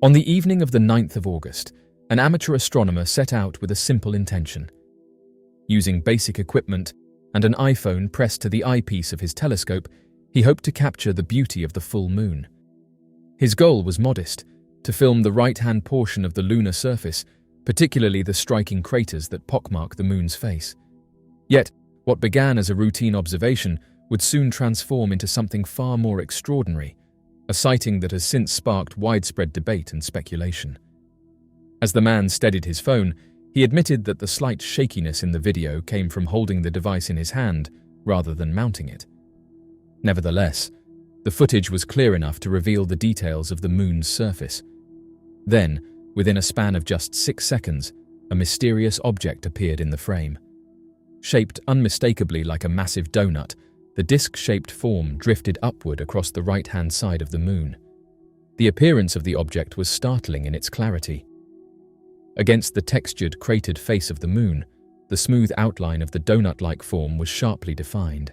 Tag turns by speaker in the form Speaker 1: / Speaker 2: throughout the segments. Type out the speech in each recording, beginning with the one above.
Speaker 1: On the evening of the 9th of August, an amateur astronomer set out with a simple intention. Using basic equipment and an iPhone pressed to the eyepiece of his telescope, he hoped to capture the beauty of the full moon. His goal was modest: to film the right-hand portion of the lunar surface, particularly the striking craters that pockmark the moon's face. Yet, what began as a routine observation would soon transform into something far more extraordinary, a sighting that has since sparked widespread debate and speculation. As the man steadied his phone, he admitted that the slight shakiness in the video came from holding the device in his hand rather than mounting it. Nevertheless, the footage was clear enough to reveal the details of the moon's surface. Then, within a span of just 6 seconds, a mysterious object appeared in the frame. Shaped unmistakably like a massive donut, the disc-shaped form drifted upward across the right-hand side of the moon. The appearance of the object was startling in its clarity. Against the textured, cratered face of the moon, the smooth outline of the donut-like form was sharply defined.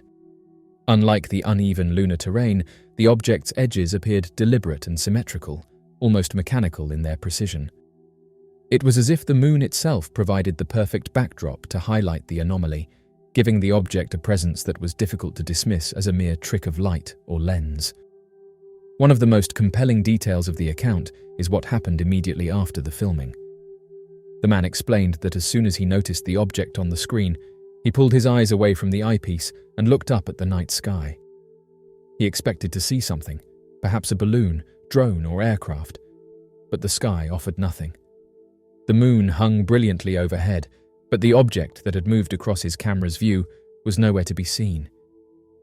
Speaker 1: Unlike the uneven lunar terrain, the object's edges appeared deliberate and symmetrical, almost mechanical in their precision. It was as if the moon itself provided the perfect backdrop to highlight the anomaly, giving the object a presence that was difficult to dismiss as a mere trick of light or lens. One of the most compelling details of the account is what happened immediately after the filming. The man explained that as soon as he noticed the object on the screen, he pulled his eyes away from the eyepiece and looked up at the night sky. He expected to see something, perhaps a balloon, drone, or aircraft, but the sky offered nothing. The moon hung brilliantly overhead, but the object that had moved across his camera's view was nowhere to be seen.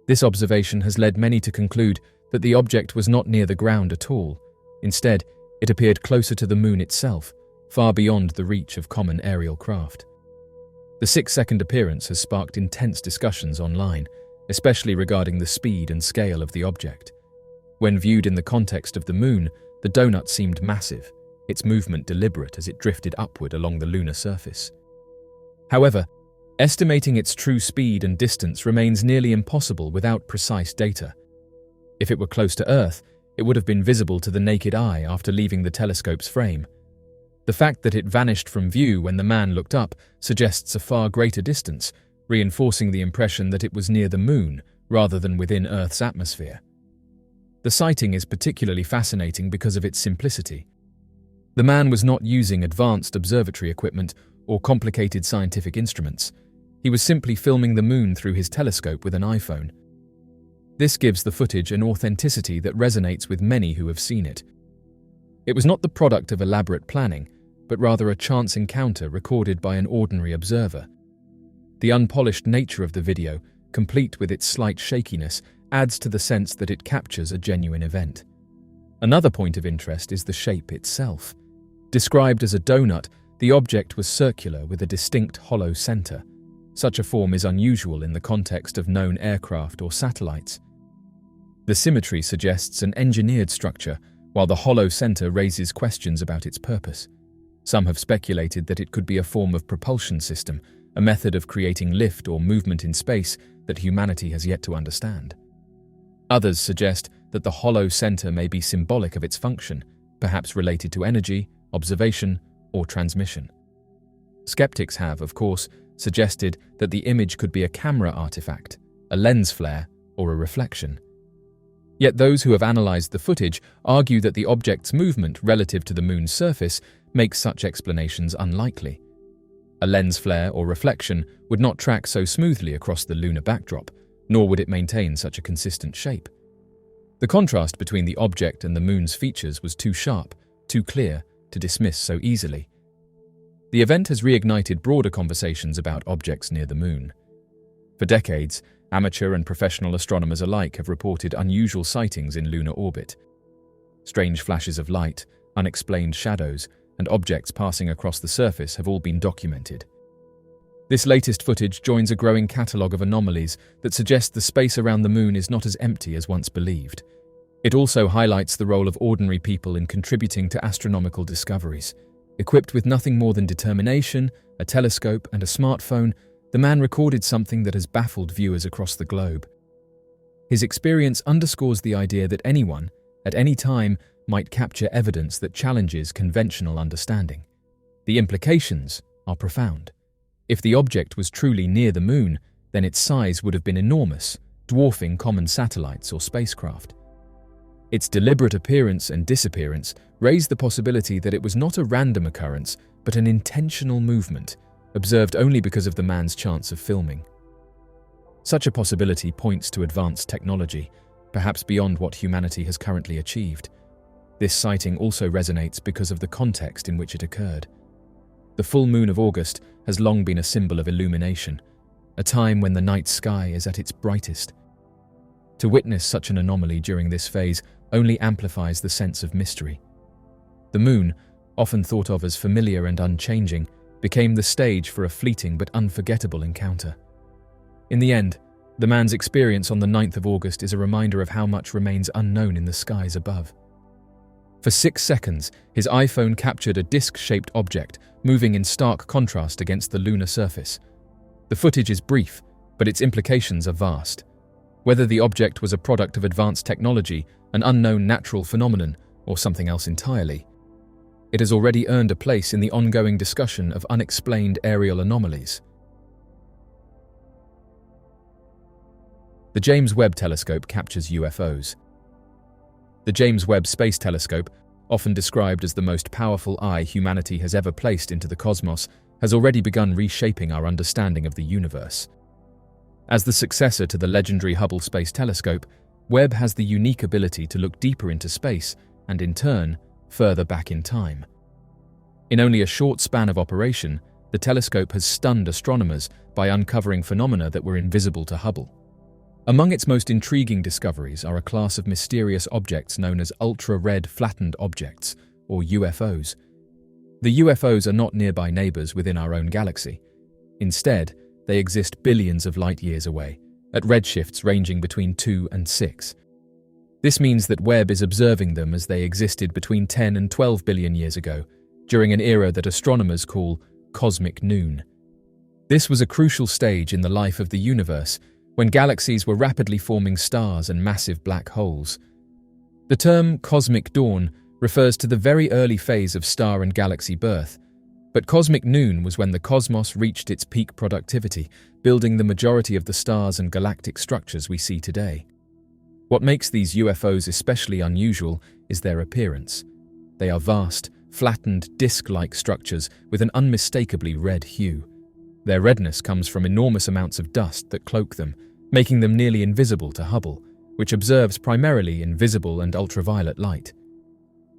Speaker 1: This observation has led many to conclude that the object was not near the ground at all. Instead, it appeared closer to the moon itself, far beyond the reach of common aerial craft. The 6-second appearance has sparked intense discussions online, especially regarding the speed and scale of the object. When viewed in the context of the moon, the donut seemed massive, its movement deliberate as it drifted upward along the lunar surface. However, estimating its true speed and distance remains nearly impossible without precise data. If it were close to Earth, it would have been visible to the naked eye after leaving the telescope's frame. The fact that it vanished from view when the man looked up suggests a far greater distance, reinforcing the impression that it was near the moon rather than within Earth's atmosphere. The sighting is particularly fascinating because of its simplicity. The man was not using advanced observatory equipment or complicated scientific instruments. He was simply filming the moon through his telescope with an iPhone. This gives the footage an authenticity that resonates with many who have seen it. It was not the product of elaborate planning, but rather a chance encounter recorded by an ordinary observer. The unpolished nature of the video, complete with its slight shakiness, adds to the sense that it captures a genuine event. Another point of interest is the shape itself. Described as a donut, the object was circular with a distinct hollow center. Such a form is unusual in the context of known aircraft or satellites. The symmetry suggests an engineered structure, while the hollow center raises questions about its purpose. Some have speculated that it could be a form of propulsion system, a method of creating lift or movement in space that humanity has yet to understand. Others suggest that the hollow center may be symbolic of its function, perhaps related to energy, observation, or transmission. Skeptics have, of course, suggested that the image could be a camera artifact, a lens flare, or a reflection. Yet those who have analyzed the footage argue that the object's movement relative to the moon's surface makes such explanations unlikely. A lens flare or reflection would not track so smoothly across the lunar backdrop, nor would it maintain such a consistent shape. The contrast between the object and the moon's features was too sharp, too clear, to dismiss so easily. The event has reignited broader conversations about objects near the moon. For decades, amateur and professional astronomers alike have reported unusual sightings in lunar orbit. Strange flashes of light, unexplained shadows, and objects passing across the surface have all been documented. This latest footage joins a growing catalogue of anomalies that suggest the space around the moon is not as empty as once believed. It also highlights the role of ordinary people in contributing to astronomical discoveries. Equipped with nothing more than determination, a telescope, and a smartphone, the man recorded something that has baffled viewers across the globe. His experience underscores the idea that anyone, at any time, might capture evidence that challenges conventional understanding. The implications are profound. If the object was truly near the Moon, then its size would have been enormous, dwarfing common satellites or spacecraft. Its deliberate appearance and disappearance raise the possibility that it was not a random occurrence, but an intentional movement, observed only because of the man's chance of filming. Such a possibility points to advanced technology, perhaps beyond what humanity has currently achieved. This sighting also resonates because of the context in which it occurred. The full moon of August has long been a symbol of illumination, a time when the night sky is at its brightest. To witness such an anomaly during this phase only amplifies the sense of mystery. The moon, often thought of as familiar and unchanging, became the stage for a fleeting but unforgettable encounter. In the end, the man's experience on the 9th of August is a reminder of how much remains unknown in the skies above. For 6 seconds, his iPhone captured a disc-shaped object, moving in stark contrast against the lunar surface. The footage is brief, but its implications are vast. Whether the object was a product of advanced technology, an unknown natural phenomenon, or something else entirely, it has already earned a place in the ongoing discussion of unexplained aerial anomalies. The James Webb Telescope captures UFOs. The James Webb Space Telescope, often described as the most powerful eye humanity has ever placed into the cosmos, has already begun reshaping our understanding of the universe. As the successor to the legendary Hubble Space Telescope, Webb has the unique ability to look deeper into space and, in turn, further back in time. In only a short span of operation, the telescope has stunned astronomers by uncovering phenomena that were invisible to Hubble. Among its most intriguing discoveries are a class of mysterious objects known as ultra-red flattened objects, or UFOs. The UFOs are not nearby neighbors within our own galaxy. Instead, they exist billions of light-years away, at redshifts ranging between 2 and 6. This means that Webb is observing them as they existed between 10 and 12 billion years ago, during an era that astronomers call cosmic noon. This was a crucial stage in the life of the universe, when galaxies were rapidly forming stars and massive black holes. The term cosmic dawn refers to the very early phase of star and galaxy birth, but cosmic noon was when the cosmos reached its peak productivity, building the majority of the stars and galactic structures we see today. What makes these UFOs especially unusual is their appearance. They are vast, flattened, disc-like structures with an unmistakably red hue. Their redness comes from enormous amounts of dust that cloak them, making them nearly invisible to Hubble, which observes primarily in visible and ultraviolet light.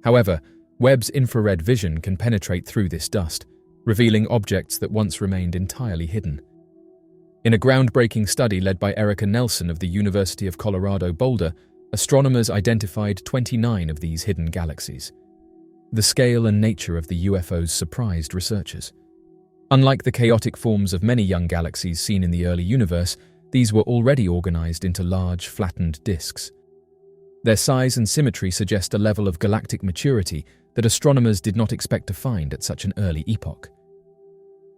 Speaker 1: However, Webb's infrared vision can penetrate through this dust, revealing objects that once remained entirely hidden. In a groundbreaking study led by Erica Nelson of the University of Colorado Boulder, astronomers identified 29 of these hidden galaxies. The scale and nature of the UFOs surprised researchers. Unlike the chaotic forms of many young galaxies seen in the early universe, these were already organized into large, flattened disks. Their size and symmetry suggest a level of galactic maturity that astronomers did not expect to find at such an early epoch.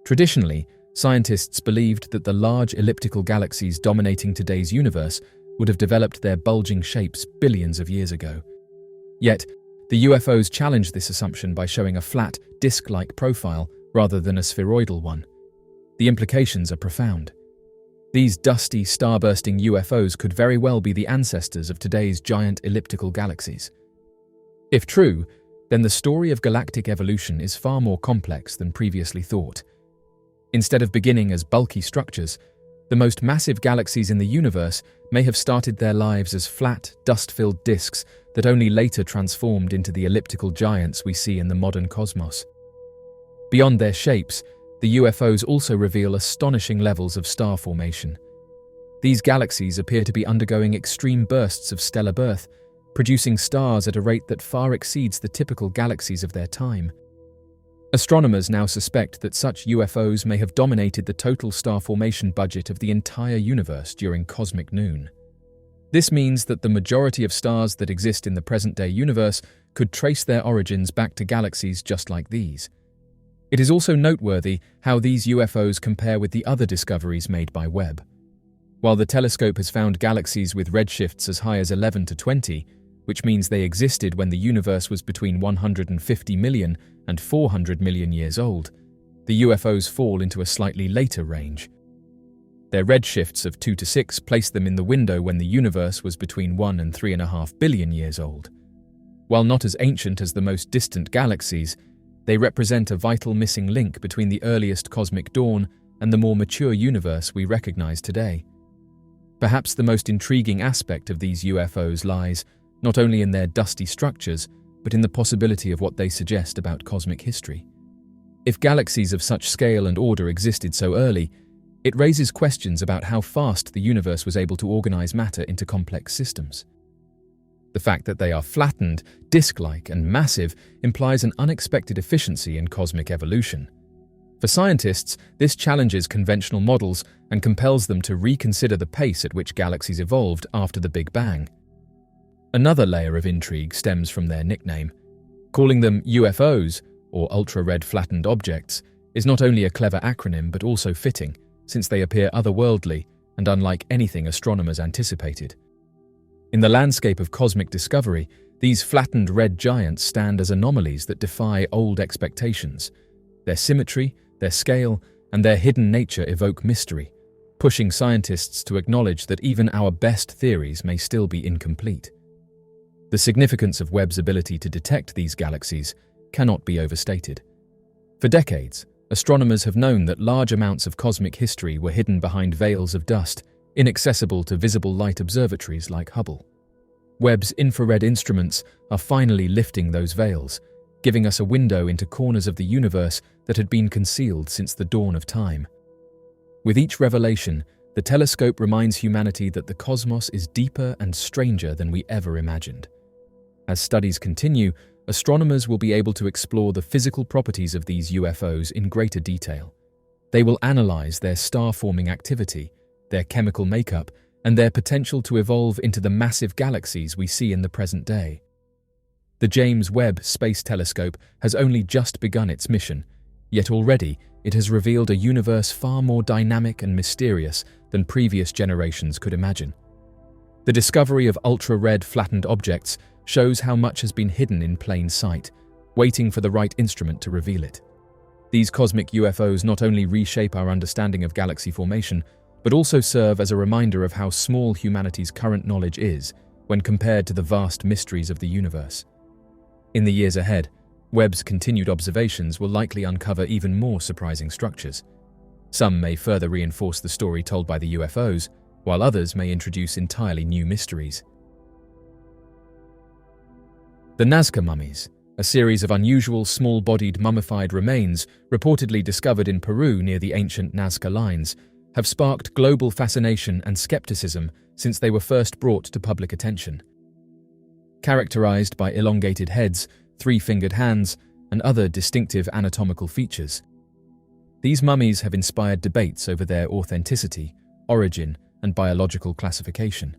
Speaker 1: Traditionally, scientists believed that the large elliptical galaxies dominating today's universe would have developed their bulging shapes billions of years ago. Yet, the UFOs challenged this assumption by showing a flat, disc-like profile rather than a spheroidal one. The implications are profound. These dusty, star-bursting UFOs could very well be the ancestors of today's giant elliptical galaxies. If true, then the story of galactic evolution is far more complex than previously thought. Instead of beginning as bulky structures, the most massive galaxies in the universe may have started their lives as flat, dust-filled disks that only later transformed into the elliptical giants we see in the modern cosmos. Beyond their shapes, the UFOs also reveal astonishing levels of star formation. These galaxies appear to be undergoing extreme bursts of stellar birth, producing stars at a rate that far exceeds the typical galaxies of their time. Astronomers now suspect that such UFOs may have dominated the total star formation budget of the entire universe during cosmic noon. This means that the majority of stars that exist in the present-day universe could trace their origins back to galaxies just like these. It is also noteworthy how these UFOs compare with the other discoveries made by Webb. While the telescope has found galaxies with redshifts as high as 11 to 20, which means they existed when the universe was between 150 million and 400 million years old. The UFOs fall into a slightly later range. Their redshifts of 2 to 6 place them in the window when the universe was between 1 and 3.5 billion years old. While not as ancient as the most distant galaxies, they represent a vital missing link between the earliest cosmic dawn and the more mature universe we recognize today. Perhaps the most intriguing aspect of these UFOs lies not only in their dusty structures, but in the possibility of what they suggest about cosmic history. If galaxies of such scale and order existed so early, it raises questions about how fast the universe was able to organize matter into complex systems. The fact that they are flattened, disk-like, and massive implies an unexpected efficiency in cosmic evolution. For scientists, this challenges conventional models and compels them to reconsider the pace at which galaxies evolved after the Big Bang. Another layer of intrigue stems from their nickname. Calling them UFOs, or ultra-red flattened objects, is not only a clever acronym but also fitting, since they appear otherworldly and unlike anything astronomers anticipated. In the landscape of cosmic discovery, these flattened red giants stand as anomalies that defy old expectations. Their symmetry, their scale, and their hidden nature evoke mystery, pushing scientists to acknowledge that even our best theories may still be incomplete. The significance of Webb's ability to detect these galaxies cannot be overstated. For decades, astronomers have known that large amounts of cosmic history were hidden behind veils of dust, inaccessible to visible light observatories like Hubble. Webb's infrared instruments are finally lifting those veils, giving us a window into corners of the universe that had been concealed since the dawn of time. With each revelation, the telescope reminds humanity that the cosmos is deeper and stranger than we ever imagined. As studies continue, astronomers will be able to explore the physical properties of these UFOs in greater detail. They will analyze their star-forming activity, their chemical makeup, and their potential to evolve into the massive galaxies we see in the present day. The James Webb Space Telescope has only just begun its mission, yet already it has revealed a universe far more dynamic and mysterious than previous generations could imagine. The discovery of ultra-red flattened objects shows how much has been hidden in plain sight, waiting for the right instrument to reveal it. These cosmic UFOs not only reshape our understanding of galaxy formation, but also serve as a reminder of how small humanity's current knowledge is when compared to the vast mysteries of the universe. In the years ahead, Webb's continued observations will likely uncover even more surprising structures. Some may further reinforce the story told by the UFOs, while others may introduce entirely new mysteries. The Nazca mummies, a series of unusual small-bodied mummified remains reportedly discovered in Peru near the ancient Nazca lines, have sparked global fascination and skepticism since they were first brought to public attention. Characterized by elongated heads, three-fingered hands, and other distinctive anatomical features, these mummies have inspired debates over their authenticity, origin, and biological classification.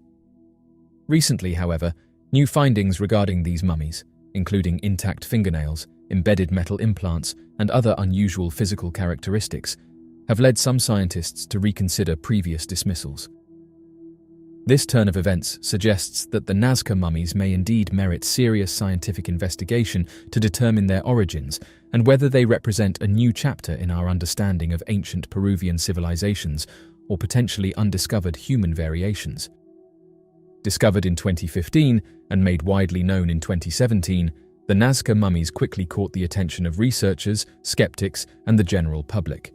Speaker 1: Recently, however, new findings regarding these mummies, including intact fingernails, embedded metal implants, and other unusual physical characteristics, have led some scientists to reconsider previous dismissals. This turn of events suggests that the Nazca mummies may indeed merit serious scientific investigation to determine their origins and whether they represent a new chapter in our understanding of ancient Peruvian civilizations or potentially undiscovered human variations. Discovered in 2015 and made widely known in 2017, the Nazca mummies quickly caught the attention of researchers, skeptics, and the general public.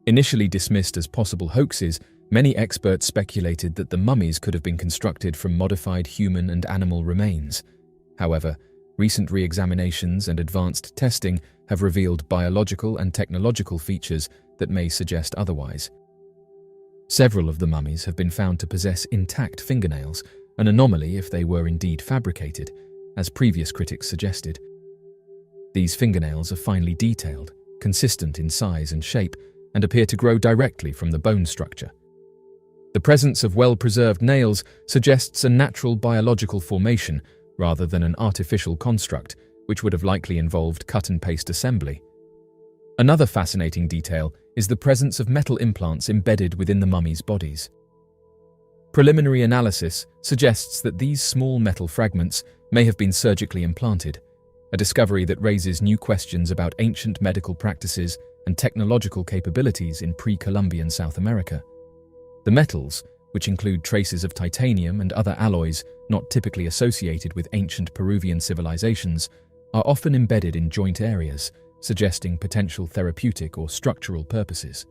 Speaker 1: Initially dismissed as possible hoaxes, many experts speculated that the mummies could have been constructed from modified human and animal remains. However, recent re-examinations and advanced testing have revealed biological and technological features that may suggest otherwise. Several of the mummies have been found to possess intact fingernails, an anomaly if they were indeed fabricated, as previous critics suggested. These fingernails are finely detailed, consistent in size and shape, and appear to grow directly from the bone structure. The presence of well-preserved nails suggests a natural biological formation rather than an artificial construct, which would have likely involved cut-and-paste assembly. Another fascinating detail is the presence of metal implants embedded within the mummies' bodies. Preliminary analysis suggests that these small metal fragments may have been surgically implanted, a discovery that raises new questions about ancient medical practices and technological capabilities in pre-Columbian South America. The metals, which include traces of titanium and other alloys not typically associated with ancient Peruvian civilizations, are often embedded in joint areas, suggesting potential therapeutic or structural purposes.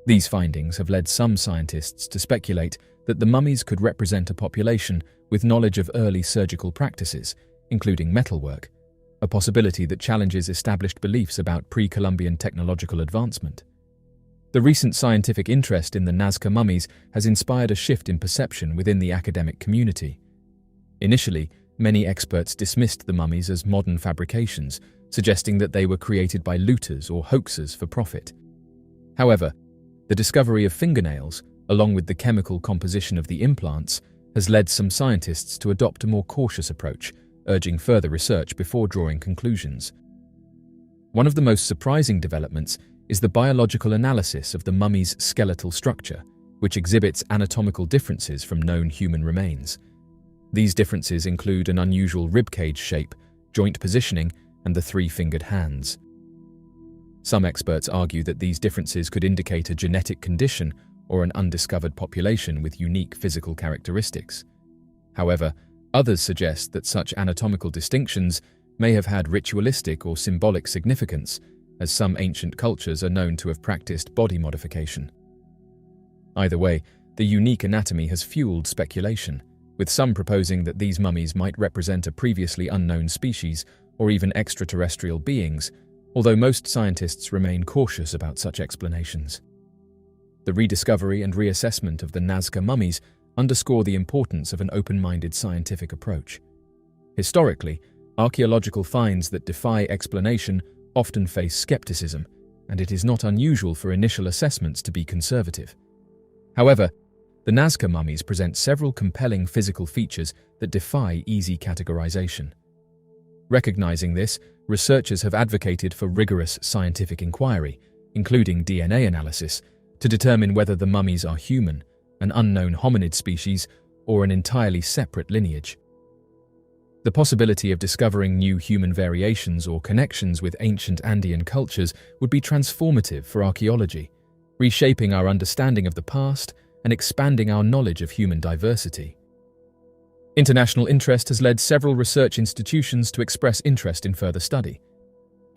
Speaker 1: These findings have led some scientists to speculate that the mummies could represent a population with knowledge of early surgical practices, including metalwork, a possibility that challenges established beliefs about pre-Columbian technological advancement. The recent scientific interest in the Nazca mummies has inspired a shift in perception within the academic community. Initially, many experts dismissed the mummies as modern fabrications, suggesting that they were created by looters or hoaxers for profit. However, the discovery of fingernails, along with the chemical composition of the implants, has led some scientists to adopt a more cautious approach, urging further research before drawing conclusions. One of the most surprising developments is the biological analysis of the mummy's skeletal structure, which exhibits anatomical differences from known human remains. These differences include an unusual ribcage shape, joint positioning, and the three-fingered hands. Some experts argue that these differences could indicate a genetic condition or an undiscovered population with unique physical characteristics. However, others suggest that such anatomical distinctions may have had ritualistic or symbolic significance, as some ancient cultures are known to have practiced body modification. Either way, the unique anatomy has fueled speculation, with some proposing that these mummies might represent a previously unknown species or even extraterrestrial beings, although most scientists remain cautious about such explanations. The rediscovery and reassessment of the Nazca mummies underscore the importance of an open-minded scientific approach. Historically, archaeological finds that defy explanation often face skepticism, and it is not unusual for initial assessments to be conservative. However, the Nazca mummies present several compelling physical features that defy easy categorization. Recognizing this, researchers have advocated for rigorous scientific inquiry, including DNA analysis, to determine whether the mummies are human, an unknown hominid species, or an entirely separate lineage. The possibility of discovering new human variations or connections with ancient Andean cultures would be transformative for archaeology, reshaping our understanding of the past and expanding our knowledge of human diversity. International interest has led several research institutions to express interest in further study.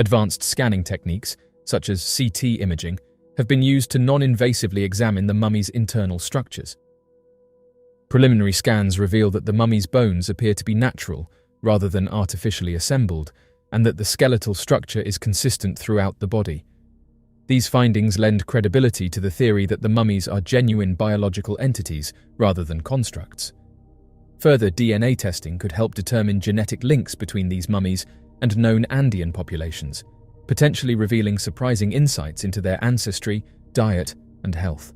Speaker 1: Advanced scanning techniques, such as CT imaging, have been used to non-invasively examine the mummy's internal structures. Preliminary scans reveal that the mummy's bones appear to be natural rather than artificially assembled, and that the skeletal structure is consistent throughout the body. These findings lend credibility to the theory that the mummies are genuine biological entities rather than constructs. Further DNA testing could help determine genetic links between these mummies and known Andean populations, potentially revealing surprising insights into their ancestry, diet, and health.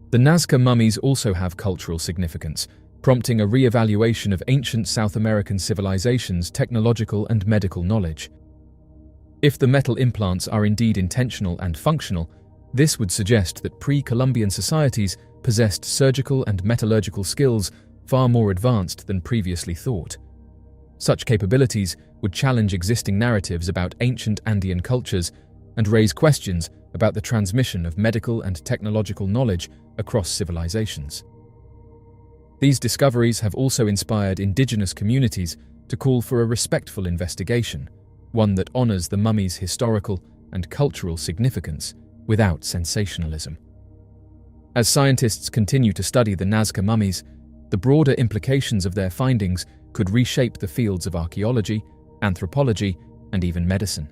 Speaker 1: The Nazca mummies also have cultural significance, prompting a re-evaluation of ancient South American civilizations' technological and medical knowledge. If the metal implants are indeed intentional and functional, this would suggest that pre-Columbian societies possessed surgical and metallurgical skills far more advanced than previously thought. Such capabilities would challenge existing narratives about ancient Andean cultures and raise questions about the transmission of medical and technological knowledge across civilizations. These discoveries have also inspired indigenous communities to call for a respectful investigation, one that honors the mummy's historical and cultural significance without sensationalism. As scientists continue to study the Nazca mummies, the broader implications of their findings could reshape the fields of archaeology, anthropology, and even medicine.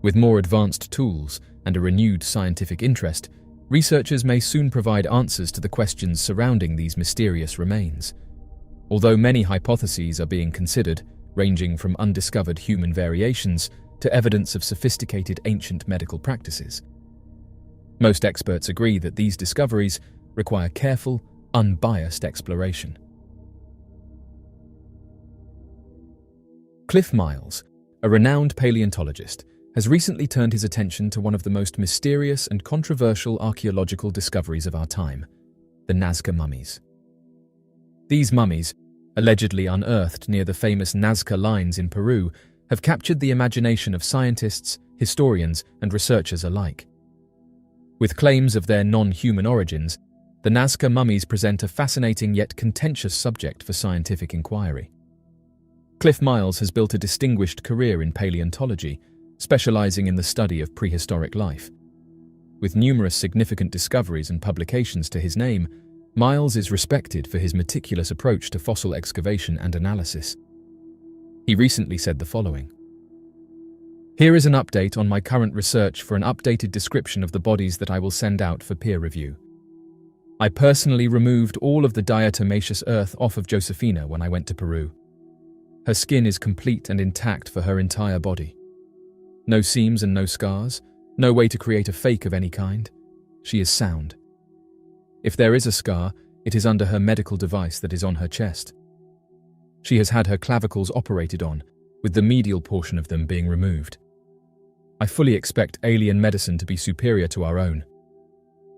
Speaker 1: With more advanced tools and a renewed scientific interest, researchers may soon provide answers to the questions surrounding these mysterious remains. Although many hypotheses are being considered, ranging from undiscovered human variations to evidence of sophisticated ancient medical practices, most experts agree that these discoveries require careful, unbiased exploration. Cliff Miles, a renowned paleontologist, has recently turned his attention to one of the most mysterious and controversial archaeological discoveries of our time: the Nazca mummies. These mummies, allegedly unearthed near the famous Nazca lines in Peru, have captured the imagination of scientists, historians, and researchers alike. With claims of their non-human origins, the Nazca mummies present a fascinating yet contentious subject for scientific inquiry. Cliff Miles has built a distinguished career in paleontology, specializing in the study of prehistoric life. With numerous significant discoveries and publications to his name, Miles is respected for his meticulous approach to fossil excavation and analysis. He recently said the following: "Here is an update on my current research for an updated description of the bodies that I will send out for peer review. I personally removed all of the diatomaceous earth off of Josefina when I went to Peru. Her skin is complete and intact for her entire body. No seams and no scars, no way to create a fake of any kind. She is sound. If there is a scar, it is under her medical device that is on her chest. She has had her clavicles operated on, with the medial portion of them being removed. I fully expect alien medicine to be superior to our own.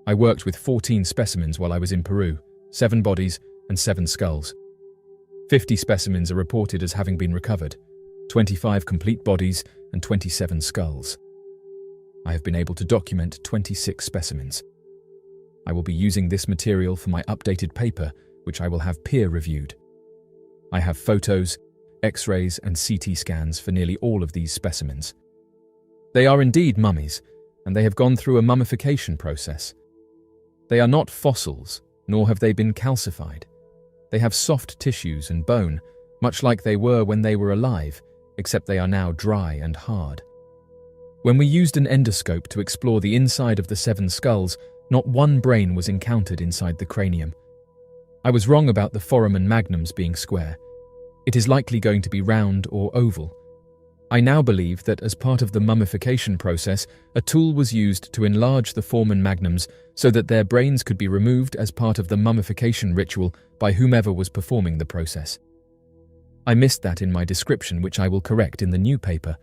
Speaker 1: I worked with 14 specimens while I was in Peru, 7 bodies and 7 skulls. 50 specimens are reported as having been recovered, 25 complete bodies and 27 skulls. I have been able to document 26 specimens. I will be using this material for my updated paper, which I will have peer-reviewed. I have photos, X-rays and CT scans for nearly all of these specimens. They are indeed mummies, and they have gone through a mummification process. They are not fossils, nor have they been calcified. They have soft tissues and bone, much like they were when they were alive, except they are now dry and hard. When we used an endoscope to explore the inside of the 7 skulls, not one brain was encountered inside the cranium. I was wrong about the foramen magnums being square. It is likely going to be round or oval. I now believe that as part of the mummification process, a tool was used to enlarge the foramen magnums so that their brains could be removed as part of the mummification ritual by whomever was performing the process. I missed that in my description, which I will correct in the new paper.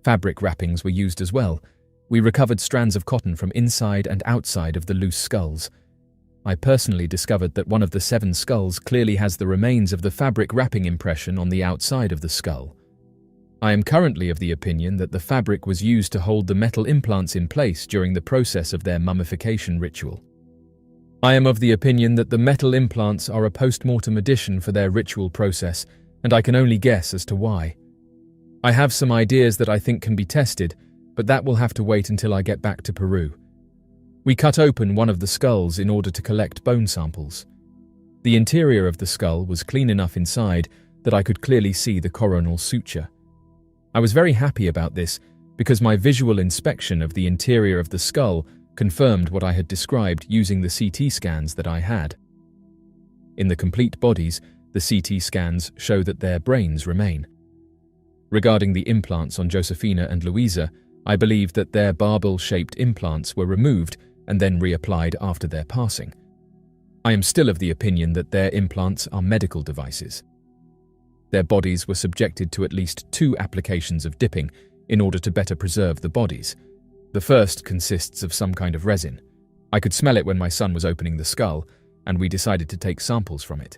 Speaker 1: Fabric wrappings were used as well. We recovered strands of cotton from inside and outside of the loose skulls. I personally discovered that one of the 7 skulls clearly has the remains of the fabric wrapping impression on the outside of the skull. I am currently of the opinion that the fabric was used to hold the metal implants in place during the process of their mummification ritual. I am of the opinion that the metal implants are a post-mortem addition for their ritual process, and I can only guess as to why. I have some ideas that I think can be tested, but that will have to wait until I get back to Peru. We cut open one of the skulls in order to collect bone samples. The interior of the skull was clean enough inside that I could clearly see the coronal suture. I was very happy about this because my visual inspection of the interior of the skull confirmed what I had described using the CT scans that I had. In the complete bodies, the CT scans show that their brains remain. Regarding the implants on Josefina and Luisa, I believe that their barbel-shaped implants were removed and then reapplied after their passing. I am still of the opinion that their implants are medical devices. Their bodies were subjected to at least 2 applications of dipping in order to better preserve the bodies. The first consists of some kind of resin. I could smell it when my son was opening the skull, and we decided to take samples from it.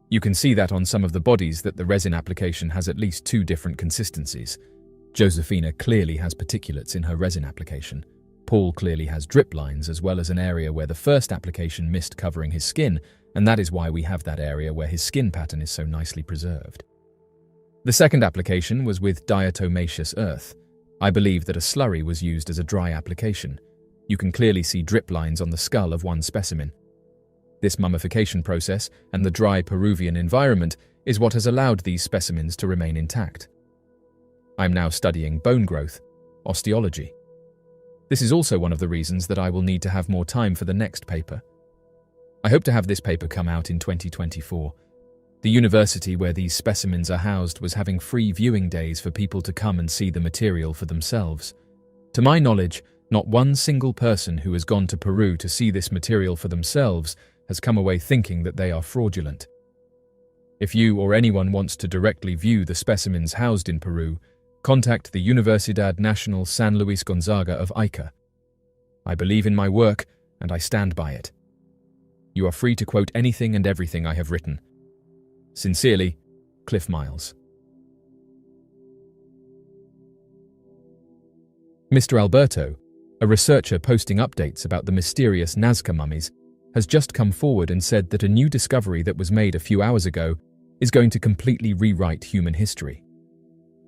Speaker 1: You can see that on some of the bodies that the resin application has at least 2 different consistencies. Josefina clearly has particulates in her resin application. Paul clearly has drip lines, as well as an area where the first application missed covering his skin, and that is why we have that area where his skin pattern is so nicely preserved. The second application was with diatomaceous earth. I believe that a slurry was used as a dry application. You can clearly see drip lines on the skull of one specimen. This mummification process and the dry Peruvian environment is what has allowed these specimens to remain intact. I am now studying bone growth, osteology. This is also one of the reasons that I will need to have more time for the next paper. I hope to have this paper come out in 2024. The university where these specimens are housed was having free viewing days for people to come and see the material for themselves. To my knowledge, not one single person who has gone to Peru to see this material for themselves has come away thinking that they are fraudulent. If you or anyone wants to directly view the specimens housed in Peru, contact the Universidad Nacional San Luis Gonzaga of Ica. I believe in my work and I stand by it. You are free to quote anything and everything I have written. Sincerely, Cliff Miles. Mr. Alberto, a researcher posting updates about the mysterious Nazca mummies, has just come forward and said that a new discovery that was made a few hours ago is going to completely rewrite human history.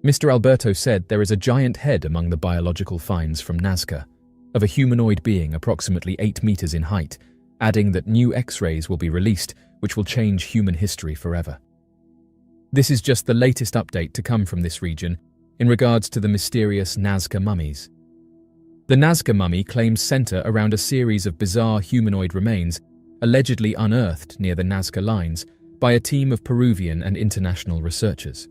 Speaker 1: Mr. Alberto said there is a giant head among the biological finds from Nazca, of a humanoid being approximately 8 meters in height, adding that new X-rays will be released which will change human history forever. This is just the latest update to come from this region in regards to the mysterious Nazca mummies. The Nazca mummy claims center around a series of bizarre humanoid remains allegedly unearthed near the Nazca lines by a team of Peruvian and international researchers.